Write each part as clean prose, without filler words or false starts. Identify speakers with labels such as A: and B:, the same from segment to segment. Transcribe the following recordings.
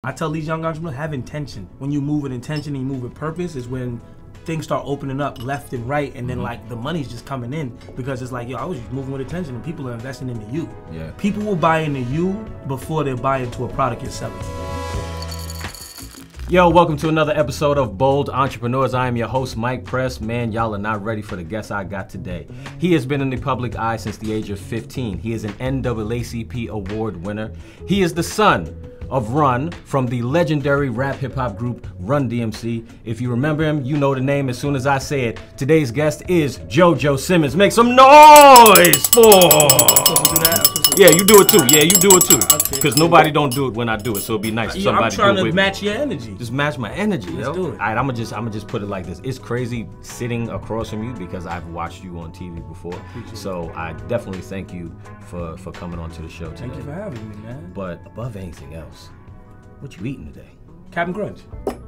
A: I tell these young entrepreneurs, have intention. When you move with intention and you move with purpose is when things start opening up left and right, and then like the money's just coming in because it's like, yo, I was just moving with intention and people are investing into you.
B: Yeah.
A: People will buy into you before they buy into a product you're selling.
B: Yo, welcome to another episode of Bold Entrepreneurs. I am your host, Mike Press. Man, y'all are not ready for the guest I got today. He has been in the public eye since the age of 15. He is an NAACP award winner. He is the son of Run from the legendary rap hip hop group Run DMC. If you remember him, you know the name as soon as I say it. Today's guest is JoJo Simmons. Make some noise for... Yeah, you do it too. Yeah, you do it too. Because nobody don't do it when I do it, so it'd be nice if somebody do it with me.
A: I'm trying to match your energy.
B: Just match my energy,
A: Let's
B: yo.
A: do it.
B: All right, I'm gonna just put it like this. It's crazy sitting across from you because I've watched you on TV before. So I definitely thank you for coming on to the show today.
A: Thank you for having me, man.
B: But above anything else, what you eating today?
A: Captain Crunch.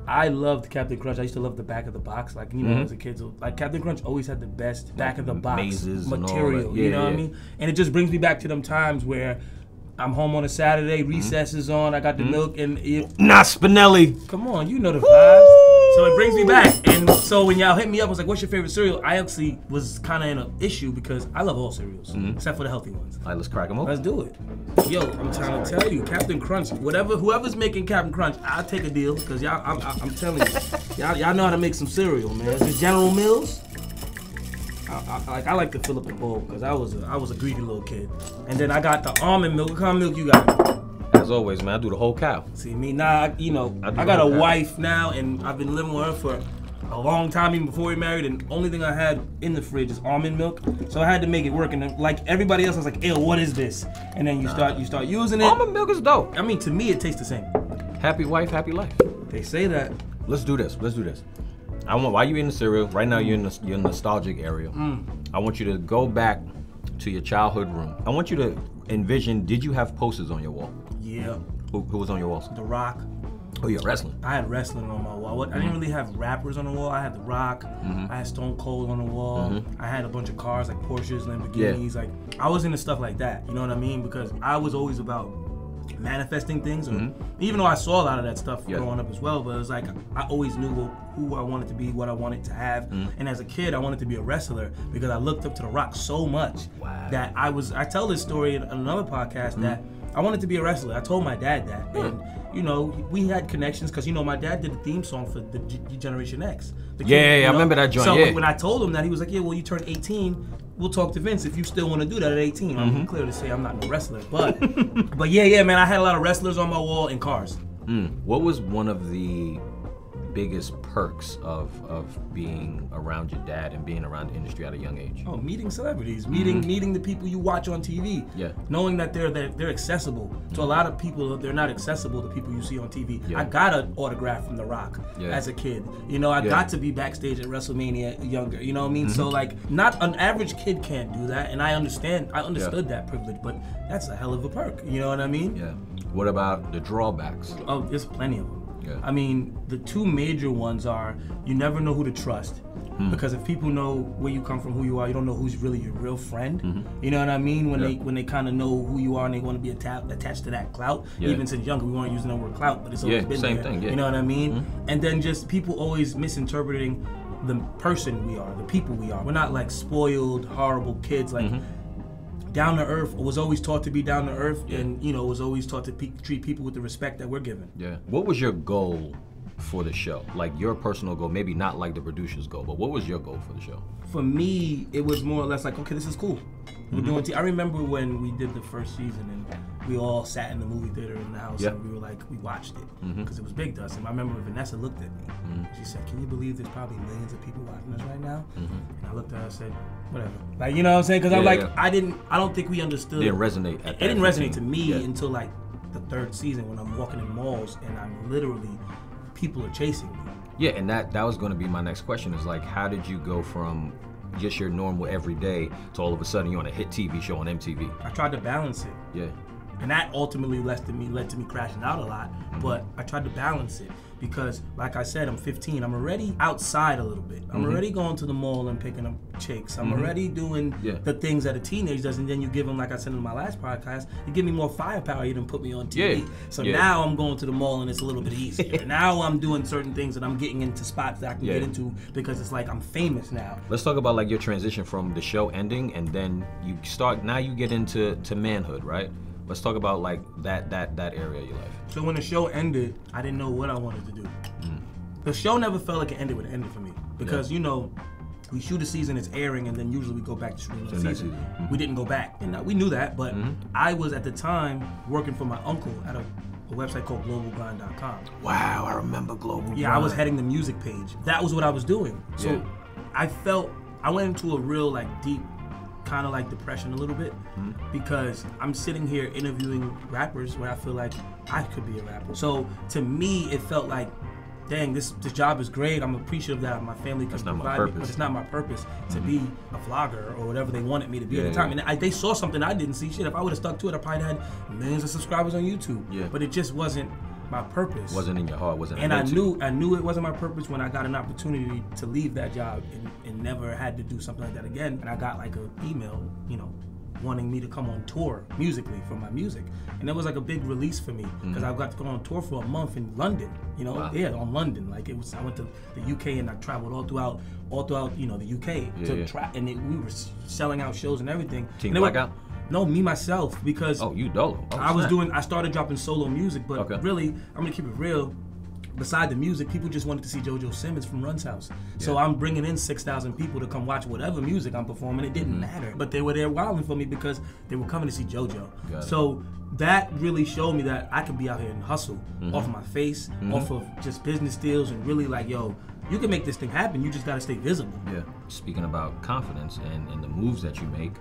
A: I loved Captain Crunch. I used to love the back of the box. Like, you know, as a kid, so, like Captain Crunch always had the best back of the box
B: mazes
A: material.
B: And all that. Yeah,
A: you know what I mean? And it just brings me back to them times where I'm home on a Saturday, recess is on, I got the milk, and
B: Not Spinelli.
A: come on, you know the vibes. So it brings me back. And so when y'all hit me up, I was like, what's your favorite cereal? I actually was kind of in an issue because I love all cereals, except for the healthy ones.
B: All right, let's crack them open.
A: Let's do it. Yo, I'm trying to tell you, Captain Crunch, whoever's making Captain Crunch, I'll take a deal, because y'all, I'm telling you, y'all know how to make some cereal, man. It's General Mills. I like to fill up the bowl because I was a greedy little kid. And then I got the almond milk. What kind of milk you got?
B: As always, man, I do the whole cow.
A: See me now, I got a wife now, and I've been living with her for a long time, even before we married. And the only thing I had in the fridge is almond milk, so I had to make it work. And then, like everybody else, I was like, "Ew, what is this?" And then you start using it.
B: Almond milk is dope.
A: I mean, to me, it tastes the same.
B: Happy wife, happy life.
A: They say that.
B: Let's do this. While you're in the cereal, right now you're in the nostalgic area. I want you to go back to your childhood room. I want you to envision, did you have posters on your wall?
A: Yeah.
B: Who was on your walls?
A: The Rock.
B: Oh, yeah, wrestling.
A: I had wrestling on my wall. I didn't really have rappers on the wall. I had The Rock. I had Stone Cold on the wall. I had a bunch of cars like Porsches, Lamborghinis. Like I was into stuff like that. You know what I mean? Because I was always about manifesting things, or even though I saw a lot of that stuff growing up as well, but it was like I always knew who I wanted to be, what I wanted to have, and as a kid I wanted to be a wrestler because I looked up to The Rock so much that I tell this story in another podcast that I wanted to be a wrestler. I told my dad that, and you know, we had connections because, you know, my dad did the theme song for the Generation X.
B: I remember that joint.
A: So when I told him that, he was like, yeah, well, you turned 18, we'll talk to Vince if you still want to do that at 18. I'm clear to say I'm not no wrestler, but but yeah, man, I had a lot of wrestlers on my wall and cars.
B: What was one of the biggest perks of being around your dad and being around the industry at a young age?
A: Oh, meeting celebrities, meeting the people you watch on TV.
B: Yeah.
A: Knowing that they're accessible. To a lot of people, they're not accessible to people you see on TV.
B: Yeah.
A: I got an autograph from The Rock as a kid. You know, I got to be backstage at WrestleMania younger. You know what I mean? So like, not an average kid can't do that, and I understood that privilege, but that's a hell of a perk. You know what I mean?
B: Yeah. What about the drawbacks?
A: Oh, there's plenty of them.
B: Yeah.
A: I mean, the two major ones are you never know who to trust. Because if people know where you come from, who you are, you don't know who's really your real friend. You know what I mean? When they kind of know who you are and they want to be attached to that clout. Even since younger, we weren't using the word clout, but it's always been
B: same
A: there.
B: thing. Yeah.
A: You know what I mean? And then just people always misinterpreting the person we are, the people we are. We're not like spoiled, horrible kids. Like down to earth, was always taught to be down to earth, and you know, was always taught to treat people with the respect that we're given.
B: Yeah. What was your goal for the show? Like your personal goal, maybe not like the producer's goal, but what was your goal for the show?
A: For me, it was more or less like, okay, this is cool. We're doing I remember when we did the first season and we all sat in the movie theater in the house and we were like, we watched it because it was big to us. And I remember Vanessa looked at me. She said, can you believe there's probably millions of people watching us right now? And I looked at her and said, whatever. Like, you know what I'm saying? Because I'm like, I don't think we understood.
B: It didn't resonate.
A: It didn't resonate to me until like the third season when I'm walking in malls and I'm literally, people are chasing me.
B: Yeah, and that was going to be my next question is like, how did you go from just your normal everyday to all of a sudden you're on a hit TV show on MTV?
A: I tried to balance it.
B: Yeah.
A: And that ultimately led to me crashing out a lot. But I tried to balance it because, like I said, I'm 15. I'm already outside a little bit. I'm already going to the mall and picking up chicks. I'm already doing the things that a teenager does, and then you give them, like I said in my last podcast, you give me more firepower. You didn't put me on TV. So now I'm going to the mall and it's a little bit easier. Now I'm doing certain things and I'm getting into spots that I can get into because it's like I'm famous now.
B: Let's talk about like your transition from the show ending and then you start, now you get into manhood, right? Let's talk about like that area of your life.
A: So when the show ended, I didn't know what I wanted to do. The show never felt like it ended with it ended for me because you know, we shoot a season, it's airing, and then usually we go back to shooting another season. We didn't go back, and we knew that, but I was at the time working for my uncle at a website called globalgrind.com.
B: Wow, I remember Global Grind.
A: Yeah, I was heading the music page. That was what I was doing. So I went into a real like deep kind of like depression a little bit because I'm sitting here interviewing rappers where I feel like I could be a rapper. So to me, it felt like, dang, this job is great. I'm appreciative that my family can provide me, but it's not my purpose to be a vlogger or whatever they wanted me to be at the time. And they saw something I didn't see. Shit, if I would have stuck to it, I probably had millions of subscribers on YouTube. But it just wasn't my purpose.
B: Wasn't in your heart, wasn't.
A: And I knew it wasn't my purpose when I got an opportunity to leave that job and never had to do something like that again. And I got like an email, you know, wanting me to come on tour musically for my music. And it was like a big release for me because I got to go on tour for a month in London, you know, on London. Like it was, I went to the UK and I traveled all throughout, you know, the UK and we were selling out shows and everything.
B: Team Blackout?
A: No, me myself, because
B: you dolo.
A: I started dropping solo music, but really, I'm gonna keep it real. Beside the music, people just wanted to see JoJo Simmons from Run's house. So I'm bringing in 6,000 people to come watch whatever music I'm performing. It didn't matter, but they were there wilding for me because they were coming to see JoJo. So that really showed me that I could be out here and hustle off of my face, off of just business deals, and really like, yo, you can make this thing happen. You just gotta stay visible. Yeah.
B: Speaking about confidence and the moves that you make,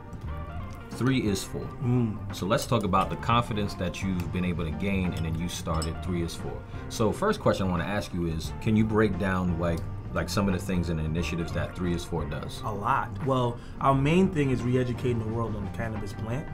B: 3 is 4. So let's talk about the confidence that you've been able to gain, and then you started 3 is 4. So first question I want to ask you is, can you break down like some of the things and initiatives that 3 is 4 does?
A: A lot. Well, our main thing is re-educating the world on the cannabis plant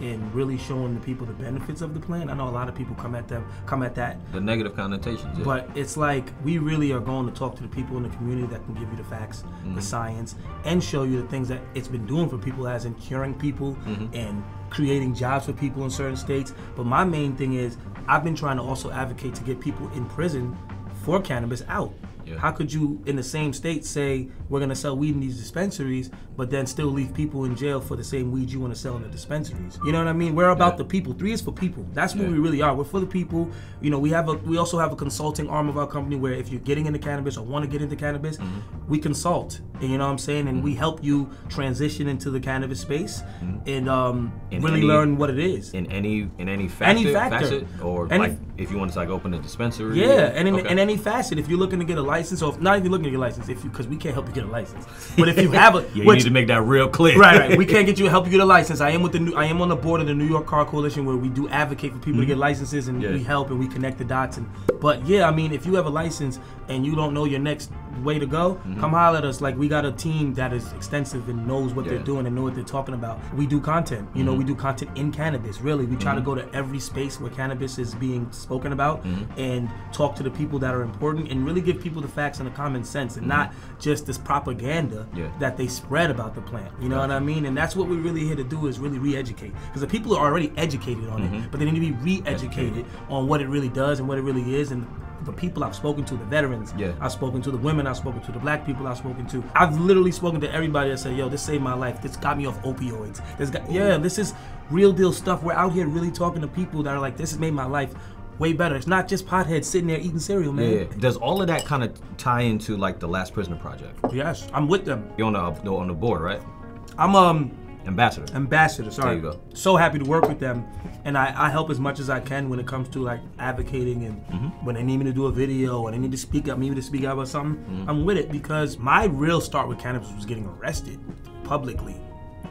A: and really showing the people the benefits of the plant. I know a lot of people come at that.
B: The negative connotations. Yeah.
A: But it's like we really are going to talk to the people in the community that can give you the facts, the science, and show you the things that it's been doing for people, as in curing people and creating jobs for people in certain states. But my main thing is I've been trying to also advocate to get people in prison for cannabis out. How could you, in the same state, say we're gonna sell weed in these dispensaries, but then still leave people in jail for the same weed you want to sell in the dispensaries? You know what I mean? We're about the people. 3 is for people. That's what we really are. We're for the people. You know, we also have a consulting arm of our company where if you're getting into cannabis or want to get into cannabis, we consult. And you know what I'm saying? And we help you transition into the cannabis space and really learn what it is.
B: In any facet, or like if you want to like open a dispensary.
A: And in any facet, if you're looking to get a license, or not even looking to get a license, because we can't help you get a license. But if you have a,
B: you need to make that real clear.
A: Right. We can't help you get a license. I am on the board of the New York Car Coalition, where we do advocate for people to get licenses, and we help and we connect the dots. But I mean, if you have a license and you don't know your next way to go, come holler at us. Like, we got a team that is extensive and knows what they're doing and know what they're talking about. We do content. You know, we do content in cannabis. Really, we try to go to every space where cannabis is being spoken about and talk to the people that are important and really give people the facts and the common sense, and not just this propaganda that they spread about the plant. You know what I mean? And that's what we're really here to do, is really re-educate, because the people are already educated on it, but they need to be re-educated on what it really does and what it really is. And the people I've spoken to, the veterans, I've spoken to the women, I've spoken to the black people, I've literally spoken to everybody that said, yo, this saved my life, this got me off opioids, this is real deal stuff. We're out here really talking to people that are like, this has made my life way better. It's not just potheads sitting there eating cereal, man.
B: Does all of that kind of tie into like the Last Prisoner Project?
A: Yes, I'm with them.
B: You're on the board, right?
A: I'm
B: Ambassador,
A: sorry.
B: There you go.
A: So happy to work with them, and I help as much as I can when it comes to like advocating, and when they need me to do a video or they need to speak up, about something, I'm with it, because my real start with cannabis was getting arrested publicly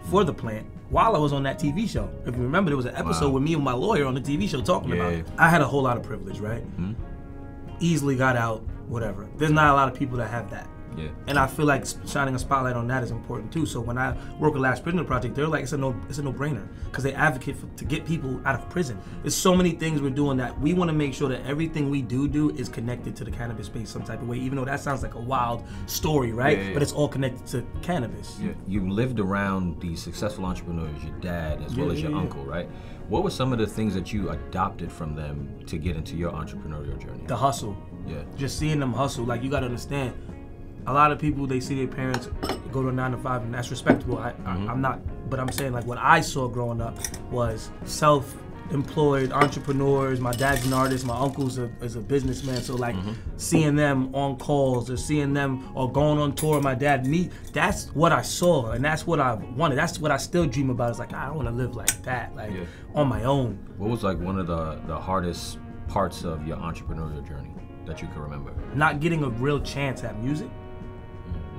A: for the plant while I was on that TV show. If you remember, there was an episode with me and my lawyer on the TV show talking about it. I had a whole lot of privilege, right? Easily got out, whatever. There's not a lot of people that have that.
B: Yeah.
A: And I feel like shining a spotlight on that is important too. So when I work with Last Prisoner Project, they're like, it's a no-brainer because they advocate to get people out of prison. There's so many things we're doing that we want to make sure that everything we do is connected to the cannabis space some type of way, even though that sounds like a wild story, right?
B: Yeah.
A: But it's all connected to cannabis.
B: Yeah. You lived around these successful entrepreneurs, your dad as well as your uncle, right? What were some of the things that you adopted from them to get into your entrepreneurial journey?
A: The hustle.
B: Yeah.
A: Just seeing them hustle. Like, you got to understand, a lot of people, they see their parents go to a 9 to 5, and that's respectable. I'm not, but I'm saying, like, what I saw growing up was self-employed entrepreneurs. My dad's an artist. My uncle's is a businessman. So, like, seeing them on calls or seeing them or going on tour with my dad, that's what I saw, and that's what I wanted. That's what I still dream about. It's like, I don't want to live like that, like, on my own.
B: What was, like, one of the hardest parts of your entrepreneurial journey that you can remember?
A: Not getting a real chance at music.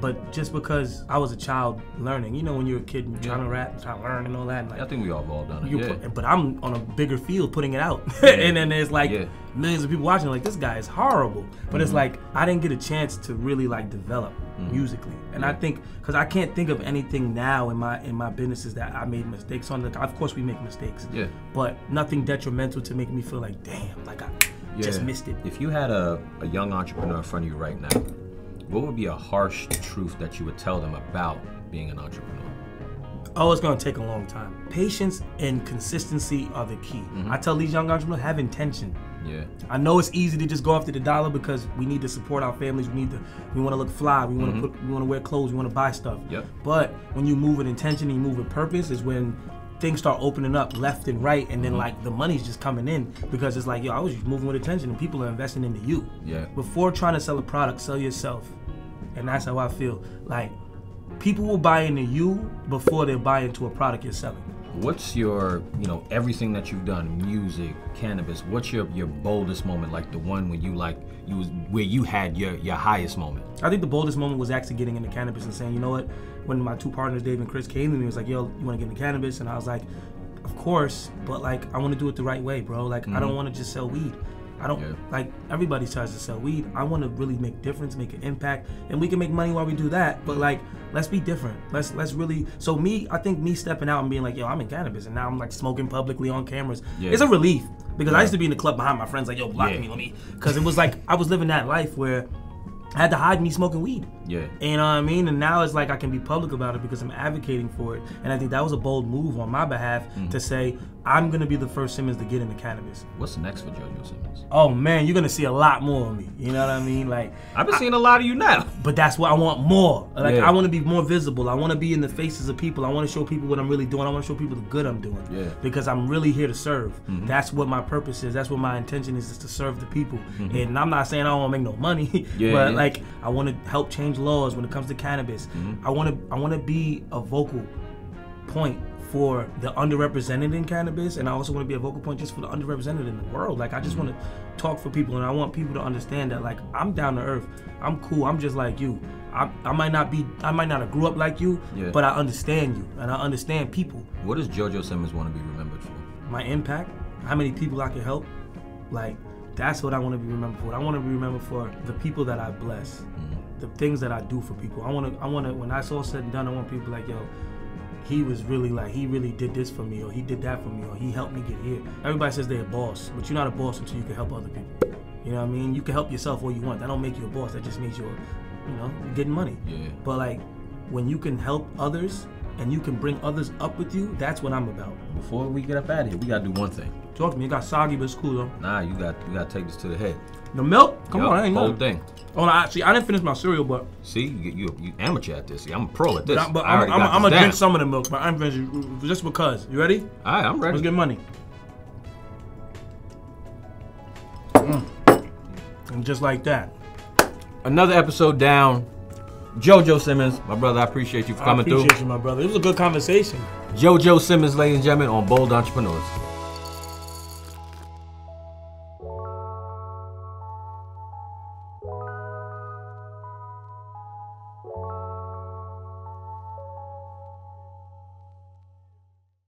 A: But just because I was a child learning, you know, when you're a kid and you're trying to rap, trying to learn and all that. And like,
B: I think we all done it.
A: But I'm on a bigger field putting it out. And then there's like millions of people watching, like, this guy is horrible. But it's like, I didn't get a chance to really like develop musically. And I think, because I can't think of anything now in my businesses that I made mistakes on. Of course we make mistakes. Yeah. But nothing detrimental to make me feel like, damn, like I just missed it.
B: If you had a young entrepreneur in front of you right now, what would be a harsh truth that you would tell them about being an entrepreneur?
A: Oh, it's gonna take a long time. Patience and consistency are the key. I tell these young entrepreneurs, have intention. Yeah. I know it's easy to just go after the dollar because we need to support our families. We want to look fly. We want to wear clothes. We want to buy stuff. Yep. But when you move with intention and you move with purpose, is when things start opening up left and right, and then like the money's just coming in because it's like, yo, I was just moving with intention and people are investing into you. Yeah. Before trying to sell a product, sell yourself. And that's how I feel. Like, people will buy into you before they buy into a product you're selling.
B: What's your, everything that you've done, music, cannabis, what's your boldest moment, like the one when where you had your highest moment?
A: I think the boldest moment was actually getting into cannabis and saying, you know what, when my two partners, Dave and Chris, came to me, it was like, yo, you want to get into cannabis? And I was like, of course, but like, I want to do it the right way, bro. Like, I don't want to just sell weed. I don't, like, everybody tries to sell weed. I want to really make a difference, make an impact, and we can make money while we do that, but like, let's be different. Let's really, so I think me stepping out and being like, yo, I'm in cannabis, and now I'm like smoking publicly on cameras. It's a relief, because I used to be in the club behind my friends like, yo, block me, because it was like, I was living that life where I had to hide me smoking weed. Yeah. You know what I mean? And now it's like I can be public about it because I'm advocating for it. And I think that was a bold move on my behalf to say, I'm going to be the first Simmons to get into cannabis.
B: What's next for JoJo Simmons?
A: Oh, man, you're going to see a lot more of me. You know what I mean? Like,
B: I've been seeing a lot of you now.
A: But that's what I want more. Like, I want to be more visible. I want to be in the faces of people. I want to show people what I'm really doing. I want to show people the good I'm doing. Yeah. Because I'm really here to serve. That's what my purpose is. That's what my intention is to serve the people. And I'm not saying I don't want to make no money, but like, I want to help change laws when it comes to cannabis. I want to be a vocal point for the underrepresented in cannabis, and I also want to be a vocal point just for the underrepresented in the world. Like, I just want to talk for people, and I want people to understand that, like, I'm down to earth. I'm cool. I'm just like you. I might not have grew up like you, but I understand you, and I understand people.
B: What does JoJo Simmons want to be remembered for?
A: My impact, how many people I can help. Like, that's what I want to be remembered for. I want to be remembered for the people that I bless, the things that I do for people. I want to, when that's all said and done, I want people like, yo, he was really like, he really did this for me, or he did that for me, or he helped me get here. Everybody says they're a boss, but you're not a boss until you can help other people. You know what I mean? You can help yourself all you want. That don't make you a boss. That just means you're getting money. Yeah. But like, when you can help others and you can bring others up with you, that's what I'm about.
B: Before we get up out of here, we gotta do one thing.
A: Talk to me. It got soggy, but it's cool though.
B: Nah, you gotta take this to the head.
A: The milk? Come on, I ain't know.
B: Whole thing.
A: Oh, no, actually, I didn't finish my cereal, but...
B: See, you amateur at this. See, I'm a pro at this.
A: But I'm going to drink some of the milk, but I'm finished just because. You ready?
B: All right, I'm ready.
A: Let's get money. And just like that.
B: Another episode down. JoJo Simmons, my brother, I appreciate you for coming through.
A: I appreciate you, my brother. It was a good conversation.
B: JoJo Simmons, ladies and gentlemen, on Bold Entrepreneurs.